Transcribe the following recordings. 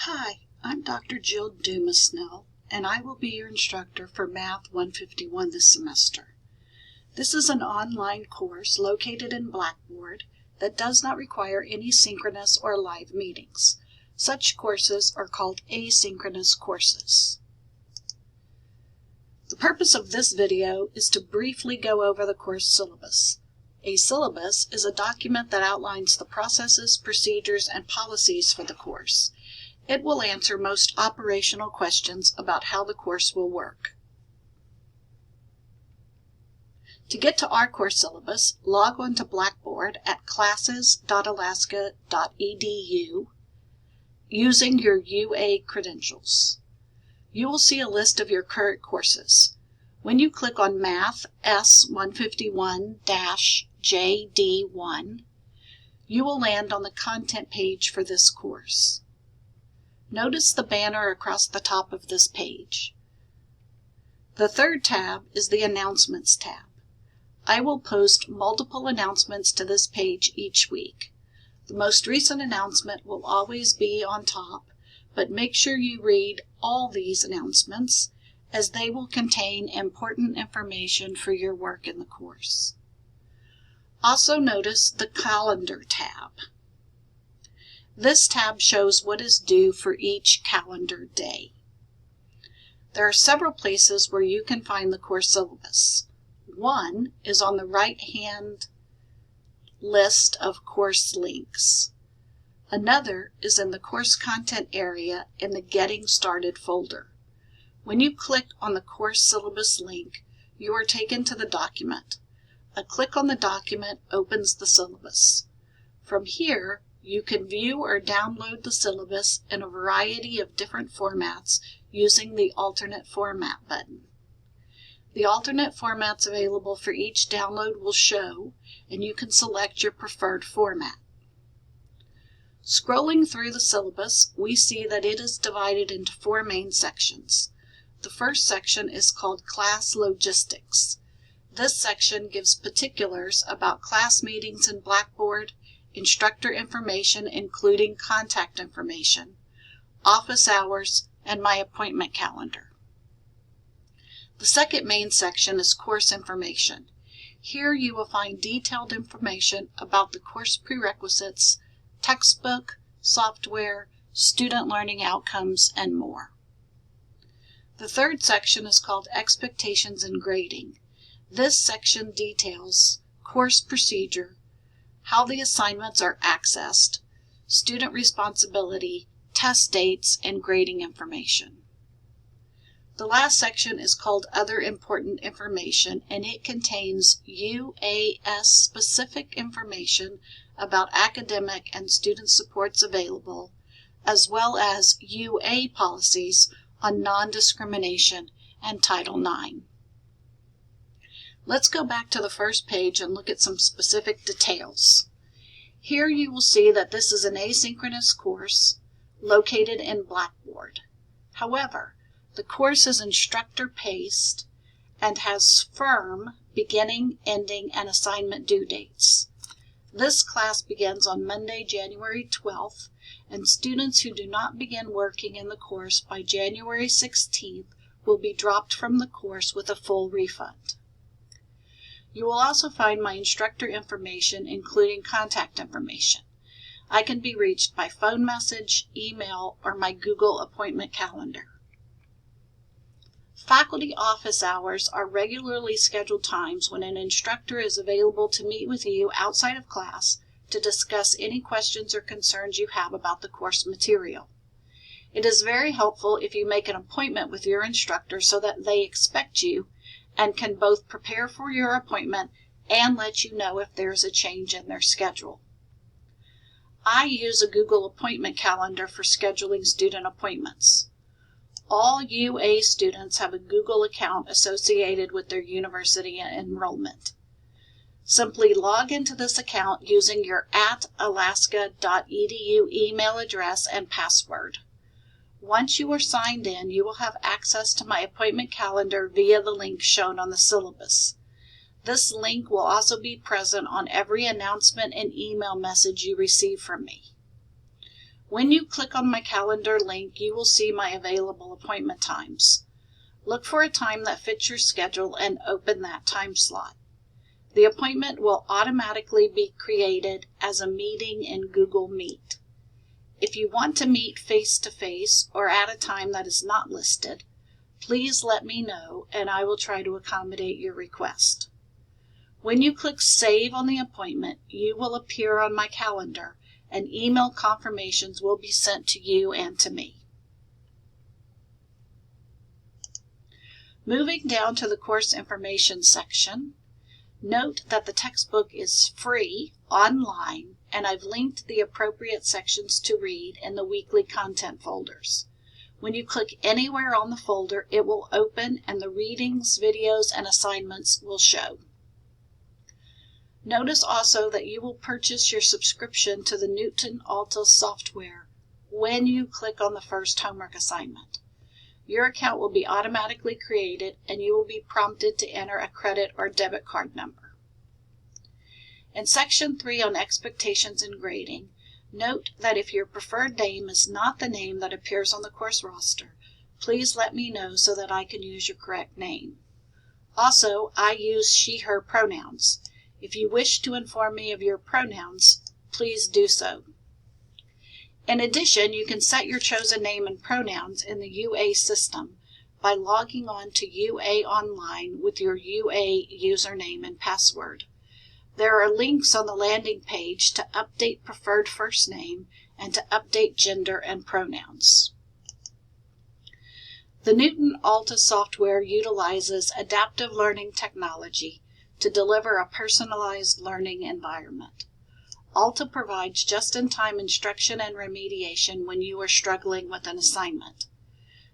Hi, I'm Dr. Jill Dumas-Snell, and I will be your instructor for Math 151 this semester. This is an online course located in Blackboard that does not require any synchronous or live meetings. Such courses are called asynchronous courses. The purpose of this video is to briefly go over the course syllabus. A syllabus is a document that outlines the processes, procedures, and policies for the course. It will answer most operational questions about how the course will work. To get to our course syllabus, log on to Blackboard at classes.alaska.edu using your UA credentials. You will see a list of your current courses. When you click on MATH S151 JD1, you will land on the content page for this course. Notice the banner across the top of this page. The third tab is the Announcements tab. I will post multiple announcements to this page each week. The most recent announcement will always be on top, but make sure you read all these announcements as they will contain important information for your work in the course. Also notice the Calendar tab. This tab shows what is due for each calendar day. There are several places where you can find the course syllabus. One is on the right-hand list of course links. Another is in the course content area in the Getting Started folder. When you click on the course syllabus link, you are taken to the document. A click on the document opens the syllabus. From here, you can view or download the syllabus in a variety of different formats using the Alternate Format button. The alternate formats available for each download will show, and you can select your preferred format. Scrolling through the syllabus, we see that it is divided into four main sections. The first section is called Class Logistics. This section gives particulars about class meetings in Blackboard, instructor information including contact information, office hours, and my appointment calendar. The second main section is Course Information. Here you will find detailed information about the course prerequisites, textbook, software, student learning outcomes, and more. The third section is called Expectations and Grading. This section details course procedure, how the assignments are accessed, student responsibility, test dates, and grading information. The last section is called Other Important Information, and it contains UAS-specific information about academic and student supports available, as well as UA policies on non-discrimination and Title IX. Let's go back to the first page and look at some specific details. Here you will see that this is an asynchronous course located in Blackboard. However, the course is instructor-paced and has firm beginning, ending, and assignment due dates. This class begins on Monday, January 12th, and students who do not begin working in the course by January 16th will be dropped from the course with a full refund. You will also find my instructor information, including contact information. I can be reached by phone message, email, or my Google appointment calendar. Faculty office hours are regularly scheduled times when an instructor is available to meet with you outside of class to discuss any questions or concerns you have about the course material. It is very helpful if you make an appointment with your instructor so that they expect you and can both prepare for your appointment and let you know if there's a change in their schedule. I use a Google appointment calendar for scheduling student appointments. All UA students have a Google account associated with their university enrollment. Simply log into this account using your @alaska.edu email address and password. Once you are signed in, you will have access to my appointment calendar via the link shown on the syllabus. This link will also be present on every announcement and email message you receive from me. When you click on my calendar link, you will see my available appointment times. Look for a time that fits your schedule and open that time slot. The appointment will automatically be created as a meeting in Google Meet. If you want to meet face-to-face or at a time that is not listed, please let me know and I will try to accommodate your request. When you click Save on the appointment, you will appear on my calendar and email confirmations will be sent to you and to me. Moving down to the course information section, note that the textbook is free online and I've linked the appropriate sections to read in the weekly content folders. When you click anywhere on the folder, it will open and the readings, videos, and assignments will show. Notice also that you will purchase your subscription to the Newton Alta software when you click on the first homework assignment. Your account will be automatically created and you will be prompted to enter a credit or debit card number. In Section 3 on Expectations and Grading, note that if your preferred name is not the name that appears on the course roster, please let me know so that I can use your correct name. Also, I use she/her pronouns. If you wish to inform me of your pronouns, please do so. In addition, you can set your chosen name and pronouns in the UA system by logging on to UA Online with your UA username and password. There are links on the landing page to update preferred first name and to update gender and pronouns. The Newton Alta software utilizes adaptive learning technology to deliver a personalized learning environment. Alta provides just-in-time instruction and remediation when you are struggling with an assignment.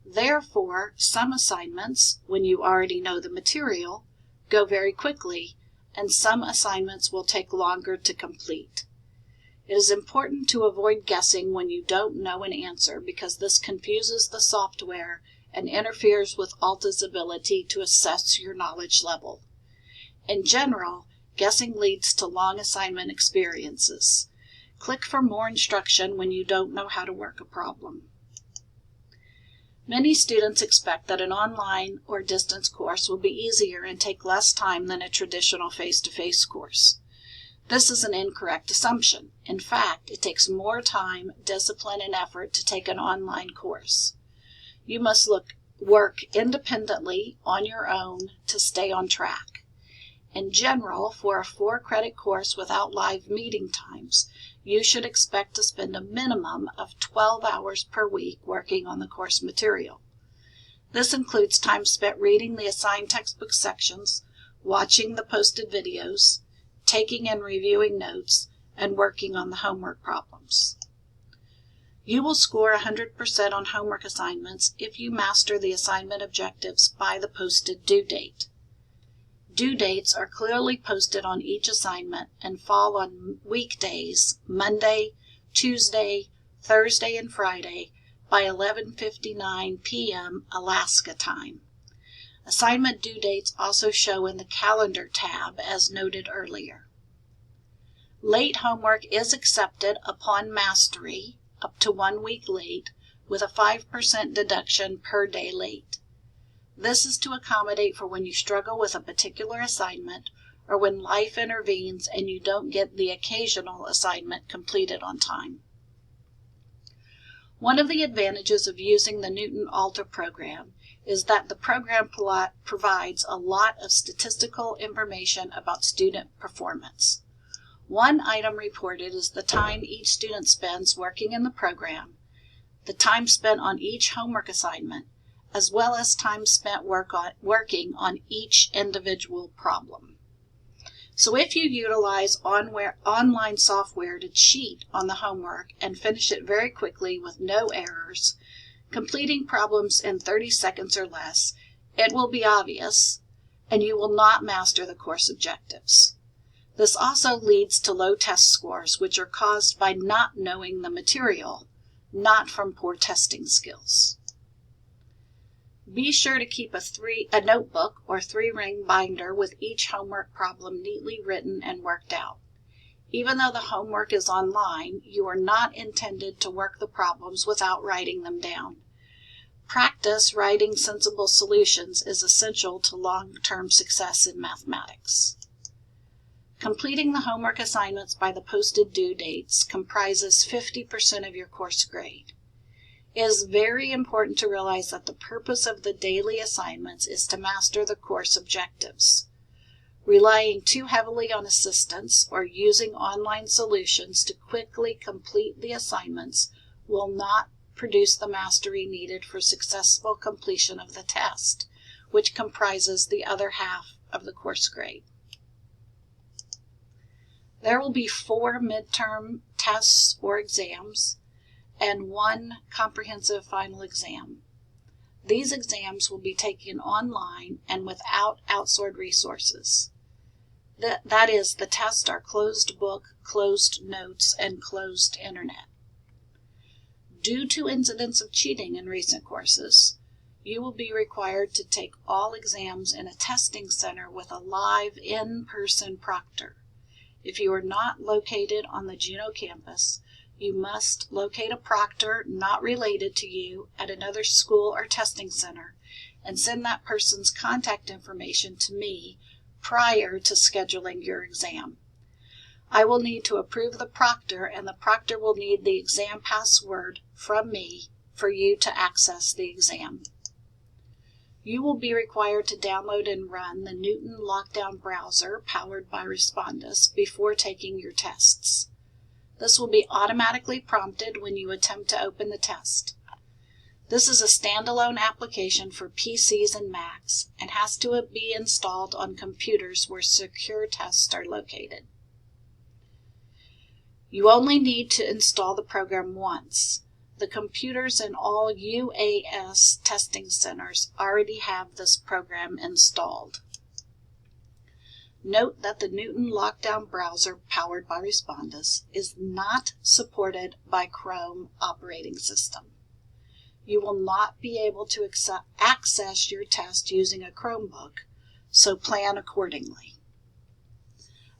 Therefore, some assignments, when you already know the material, go very quickly, and some assignments will take longer to complete. It is important to avoid guessing when you don't know an answer because this confuses the software and interferes with Alta's ability to assess your knowledge level. In general, guessing leads to long assignment experiences. Click for more instruction when you don't know how to work a problem. Many students expect that an online or distance course will be easier and take less time than a traditional face-to-face course. This is an incorrect assumption. In fact, it takes more time, discipline, and effort to take an online course. You must work independently on your own to stay on track. In general, for a 4-credit course without live meeting times, you should expect to spend a minimum of 12 hours per week working on the course material. This includes time spent reading the assigned textbook sections, watching the posted videos, taking and reviewing notes, and working on the homework problems. You will score 100% on homework assignments if you master the assignment objectives by the posted due date. Due dates are clearly posted on each assignment and fall on weekdays, Monday, Tuesday, Thursday, and Friday by 11:59 p.m. Alaska time. Assignment due dates also show in the Calendar tab as noted earlier. Late homework is accepted upon mastery, up to 1 week late, with a 5% deduction per day late. This is to accommodate for when you struggle with a particular assignment or when life intervenes and you don't get the occasional assignment completed on time. One of the advantages of using the Newton Alta program is that the program provides a lot of statistical information about student performance. One item reported is the time each student spends working in the program, the time spent on each homework assignment, as well as time spent working on each individual problem. So if you utilize online software to cheat on the homework and finish it very quickly with no errors, completing problems in 30 seconds or less, it will be obvious, and you will not master the course objectives. This also leads to low test scores, which are caused by not knowing the material, not from poor testing skills. Be sure to keep a notebook or 3-ring binder with each homework problem neatly written and worked out. Even though the homework is online, you are not intended to work the problems without writing them down. Practice writing sensible solutions is essential to long-term success in mathematics. Completing the homework assignments by the posted due dates comprises 50% of your course grade. It is very important to realize that the purpose of the daily assignments is to master the course objectives. Relying too heavily on assistance or using online solutions to quickly complete the assignments will not produce the mastery needed for successful completion of the test, which comprises the other half of the course grade. There will be 4 midterm tests or exams and 1 comprehensive final exam. These exams will be taken online and without outsourced resources. That is, the tests are closed book, closed notes, and closed internet. Due to incidents of cheating in recent courses, you will be required to take all exams in a testing center with a live in-person proctor. If you are not located on the Juneau campus, you must locate a proctor not related to you at another school or testing center and send that person's contact information to me prior to scheduling your exam. I will need to approve the proctor, and the proctor will need the exam password from me for you to access the exam. You will be required to download and run the Newton Lockdown browser powered by Respondus before taking your tests. This will be automatically prompted when you attempt to open the test. This is a standalone application for PCs and Macs and has to be installed on computers where secure tests are located. You only need to install the program once. The computers in all UAS testing centers already have this program installed. Note that the Newton Lockdown browser powered by Respondus is not supported by Chrome operating system. You will not be able to access your test using a Chromebook, so plan accordingly.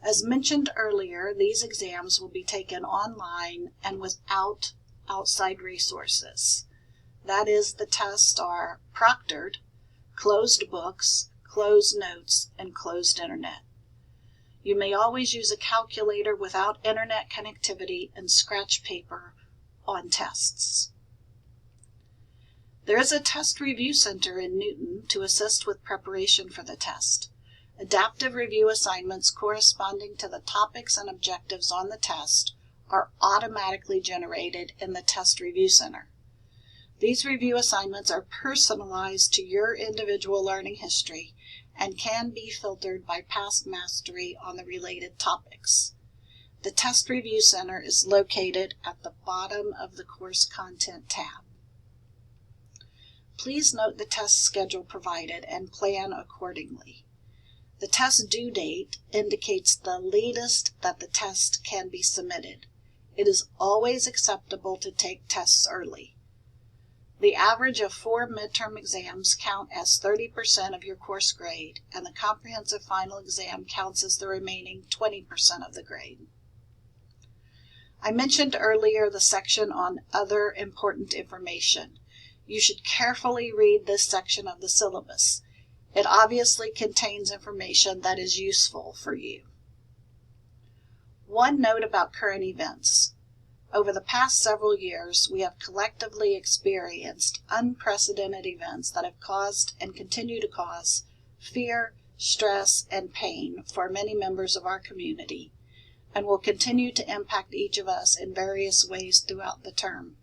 As mentioned earlier, these exams will be taken online and without outside resources. That is, the tests are proctored, closed books, closed notes, and closed internet. You may always use a calculator without internet connectivity and scratch paper on tests. There is a test review center in Newton to assist with preparation for the test. Adaptive review assignments corresponding to the topics and objectives on the test are automatically generated in the Test Review Center. These review assignments are personalized to your individual learning history and can be filtered by past mastery on the related topics. The Test Review Center is located at the bottom of the Course Content tab. Please note the test schedule provided and plan accordingly. The test due date indicates the latest that the test can be submitted. It is always acceptable to take tests early. The average of 4 midterm exams count as 30% of your course grade, and the comprehensive final exam counts as the remaining 20% of the grade. I mentioned earlier the section on other important information. You should carefully read this section of the syllabus. It obviously contains information that is useful for you. One note about current events. Over the past several years, we have collectively experienced unprecedented events that have caused and continue to cause fear, stress, and pain for many members of our community, and will continue to impact each of us in various ways throughout the term.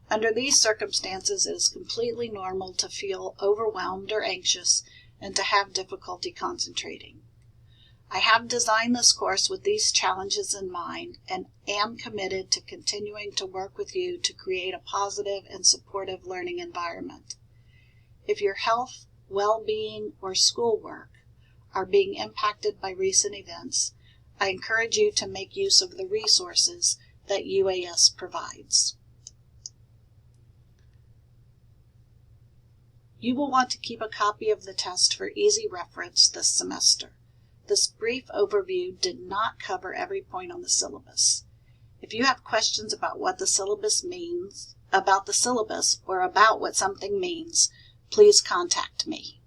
Under these circumstances, it is completely normal to feel overwhelmed or anxious and to have difficulty concentrating. I have designed this course with these challenges in mind and am committed to continuing to work with you to create a positive and supportive learning environment. If your health, well-being, or schoolwork are being impacted by recent events, I encourage you to make use of the resources that UAS provides. You will want to keep a copy of the test for easy reference this semester. This brief overview did not cover every point on the syllabus. If you have questions about what the syllabus means, or about what something means, please contact me.